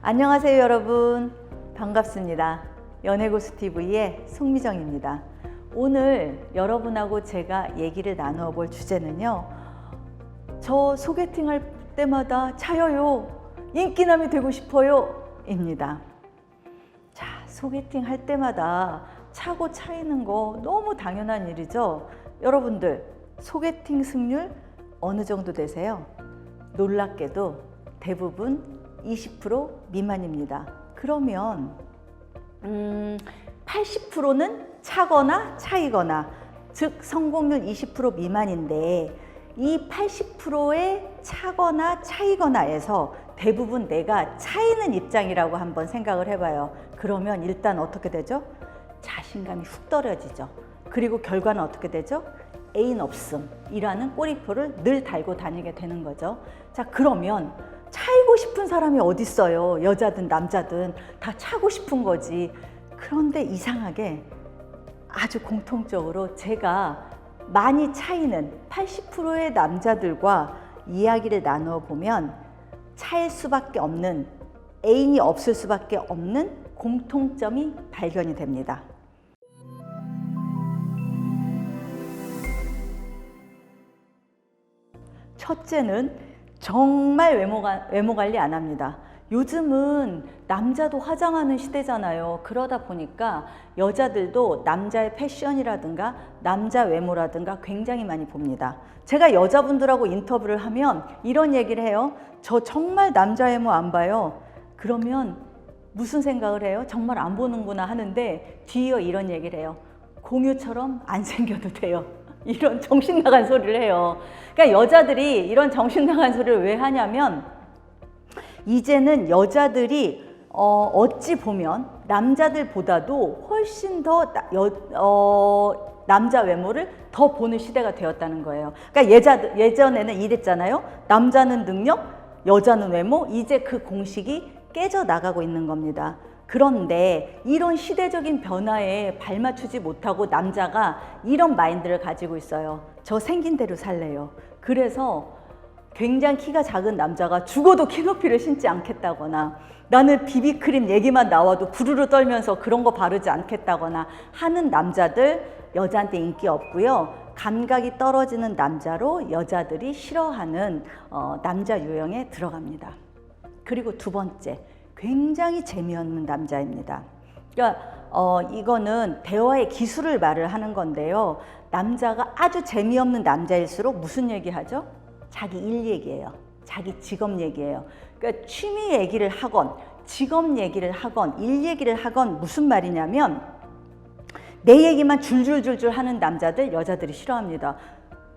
안녕하세요 여러분, 반갑습니다. 연애고수TV의 송미정입니다. 오늘 여러분하고 제가 얘기를 나누어 볼 주제는요, 저 소개팅 할 때마다 차여요, 인기남이 되고 싶어요 입니다. 자, 소개팅 할 때마다 차고 차이는 거 너무 당연한 일이죠. 여러분들 소개팅 승률 어느 정도 되세요? 놀랍게도 대부분 20% 미만입니다. 그러면 80%는 차거나 차이거나, 즉 성공률 20% 미만인데, 이 80%의 차거나 차이거나에서 대부분 내가 차이는 입장이라고 한번 생각을 해봐요. 그러면 일단 어떻게 되죠? 자신감이 훅 떨어지죠. 그리고 결과는 어떻게 되죠? 애인 없음이라는 꼬리표를 늘 달고 다니게 되는 거죠. 자, 그러면 차이고 싶은 사람이 어딨어요. 여자든 남자든 다 차고 싶은 거지. 그런데 이상하게 아주 공통적으로 제가 많이 차이는 80%의 남자들과 이야기를 나누어 보면 차일 수밖에 없는, 애인이 없을 수밖에 없는 공통점이 발견이 됩니다. 첫째는 정말 외모 관리 안 합니다. 요즘은 남자도 화장하는 시대잖아요. 그러다 보니까 여자들도 남자의 패션이라든가 남자 외모라든가 굉장히 많이 봅니다. 제가 여자분들하고 인터뷰를 하면 이런 얘기를 해요. 저 정말 남자 외모 안 봐요. 그러면 무슨 생각을 해요? 정말 안 보는구나 하는데 뒤이어 이런 얘기를 해요. 공유처럼 안 생겨도 돼요. 이런 정신 나간 소리를 해요. 그러니까 여자들이 이런 정신 나간 소리를 왜 하냐면, 이제는 여자들이 어찌 보면 남자들보다도 훨씬 더 남자 외모를 더 보는 시대가 되었다는 거예요. 그러니까 예전에는 이랬잖아요. 남자는 능력, 여자는 외모. 이제 그 공식이 깨져 나가고 있는 겁니다. 그런데 이런 시대적인 변화에 발맞추지 못하고 남자가 이런 마인드를 가지고 있어요. 저 생긴 대로 살래요. 그래서 굉장히 키가 작은 남자가 죽어도 키높이를 신지 않겠다거나, 나는 비비크림 얘기만 나와도 부르르 떨면서 그런 거 바르지 않겠다거나 하는 남자들, 여자한테 인기 없고요. 감각이 떨어지는 남자로 여자들이 싫어하는 남자 유형에 들어갑니다. 그리고 두 번째, 굉장히 재미없는 남자입니다. 그러니까 이거는 대화의 기술을 말을 하는 건데요. 남자가 아주 재미없는 남자일수록 무슨 얘기하죠? 자기 일 얘기예요. 자기 직업 얘기예요. 그러니까 취미 얘기를 하건 직업 얘기를 하건 일 얘기를 하건, 무슨 말이냐면 내 얘기만 줄줄줄줄 하는 남자들, 여자들이 싫어합니다.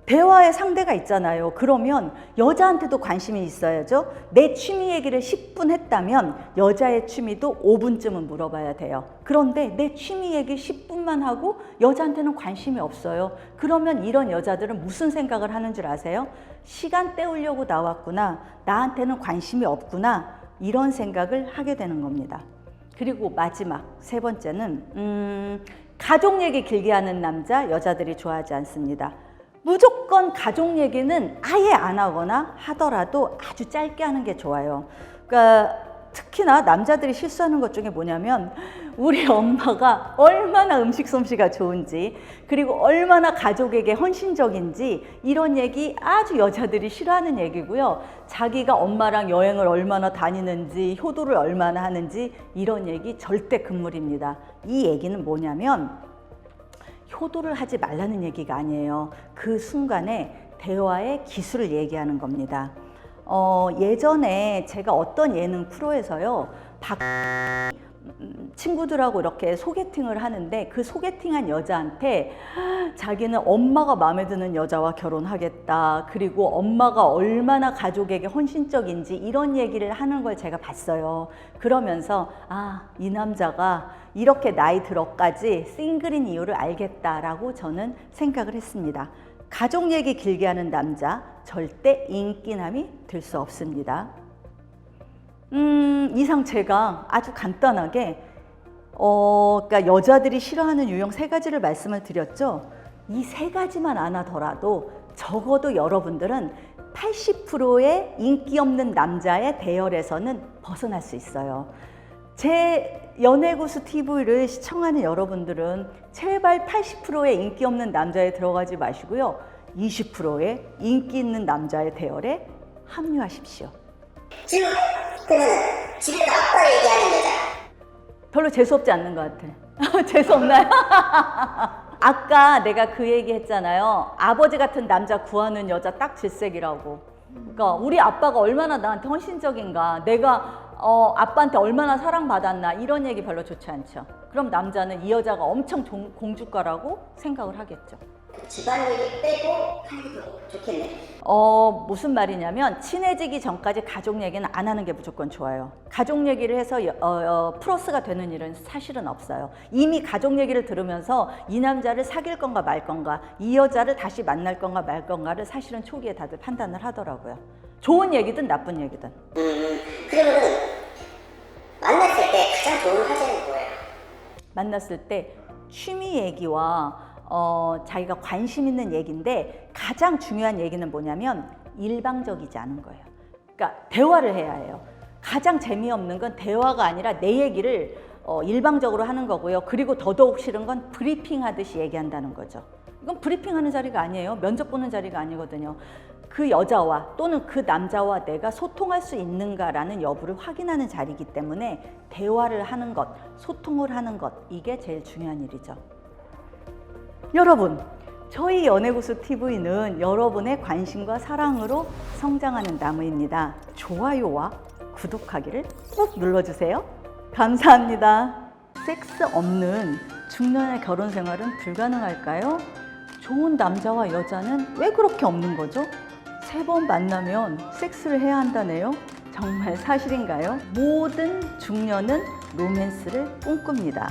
대화의 상대가 있잖아요. 그러면 여자한테도 관심이 있어야죠. 내 취미 얘기를 10분 했다면 여자의 취미도 5분쯤은 물어봐야 돼요. 그런데 내 취미 얘기 10분만 하고 여자한테는 관심이 없어요. 그러면 이런 여자들은 무슨 생각을 하는 줄 아세요? 시간 때우려고 나왔구나, 나한테는 관심이 없구나, 이런 생각을 하게 되는 겁니다. 그리고 마지막 세 번째는 가족 얘기 길게 하는 남자, 여자들이 좋아하지 않습니다. 무조건 가족 얘기는 아예 안 하거나 하더라도 아주 짧게 하는 게 좋아요. 그러니까 특히나 남자들이 실수하는 것 중에 뭐냐면, 우리 엄마가 얼마나 음식 솜씨가 좋은지, 그리고 얼마나 가족에게 헌신적인지, 이런 얘기 아주 여자들이 싫어하는 얘기고요. 자기가 엄마랑 여행을 얼마나 다니는지, 효도를 얼마나 하는지, 이런 얘기 절대 금물입니다. 이 얘기는 뭐냐면, 효도를 하지 말라는 얘기가 아니에요. 그 순간에 대화의 기술을 얘기하는 겁니다. 예전에 제가 어떤 예능 프로에서요, 친구들하고 이렇게 소개팅을 하는데, 그 소개팅한 여자한테 자기는 엄마가 마음에 드는 여자와 결혼하겠다, 그리고 엄마가 얼마나 가족에게 헌신적인지, 이런 얘기를 하는 걸 제가 봤어요. 그러면서 이 남자가 이렇게 나이 들어까지 싱글인 이유를 알겠다라고 저는 생각을 했습니다. 가족 얘기 길게 하는 남자, 절대 인기남이 될 수 없습니다. 이상 제가 아주 간단하게 그러니까 여자들이 싫어하는 유형 3가지를 말씀을 드렸죠. 이 3가지만 안 하더라도 적어도 여러분들은 80%의 인기 없는 남자의 대열에서는 벗어날 수 있어요. 제 연애고수 TV를 시청하는 여러분들은 제발 80%의 인기 없는 남자에 들어가지 마시고요. 20%의 인기 있는 남자의 대열에 합류하십시오. 지금 그러면 집에서 아빠 얘기하는 여자. 별로 재수없지 않는 것 같아. 재수없나요? 아까 내가 그 얘기 했잖아요. 아버지 같은 남자 구하는 여자 딱 질색이라고. 그러니까 우리 아빠가 얼마나 나한테 헌신적인가, 내가 아빠한테 얼마나 사랑받았나, 이런 얘기 별로 좋지 않죠. 그럼 남자는 이 여자가 엄청 공주가라고 생각을 하겠죠. 집안 얘기 빼고 하는 게 좋겠네. 무슨 말이냐면 친해지기 전까지 가족 얘기는 안 하는 게 무조건 좋아요. 가족 얘기를 해서 플러스가 되는 일은 사실은 없어요. 이미 가족 얘기를 들으면서 이 남자를 사귈 건가 말 건가, 이 여자를 다시 만날 건가 말 건가를 사실은 초기에 다들 판단을 하더라고요. 좋은 얘기든 나쁜 얘기든. 그러면 만났을 때 가장 좋은 화제는 뭐예요? 만났을 때 취미 얘기와 자기가 관심 있는 얘기인데, 가장 중요한 얘기는 뭐냐면 일방적이지 않은 거예요. 그러니까 대화를 해야 해요. 가장 재미없는 건 대화가 아니라 내 얘기를 일방적으로 하는 거고요. 그리고 더더욱 싫은 건 브리핑 하듯이 얘기한다는 거죠. 이건 브리핑 하는 자리가 아니에요. 면접 보는 자리가 아니거든요. 그 여자와 또는 그 남자와 내가 소통할 수 있는가라는 여부를 확인하는 자리이기 때문에 대화를 하는 것, 소통을 하는 것, 이게 제일 중요한 일이죠. 여러분, 저희 연애고수 TV는 여러분의 관심과 사랑으로 성장하는 나무입니다. 좋아요와 구독하기를 꼭 눌러주세요. 감사합니다. 섹스 없는 중년의 결혼 생활은 불가능할까요? 좋은 남자와 여자는 왜 그렇게 없는 거죠? 3번 만나면 섹스를 해야 한다네요? 정말 사실인가요? 모든 중년은 로맨스를 꿈꿉니다.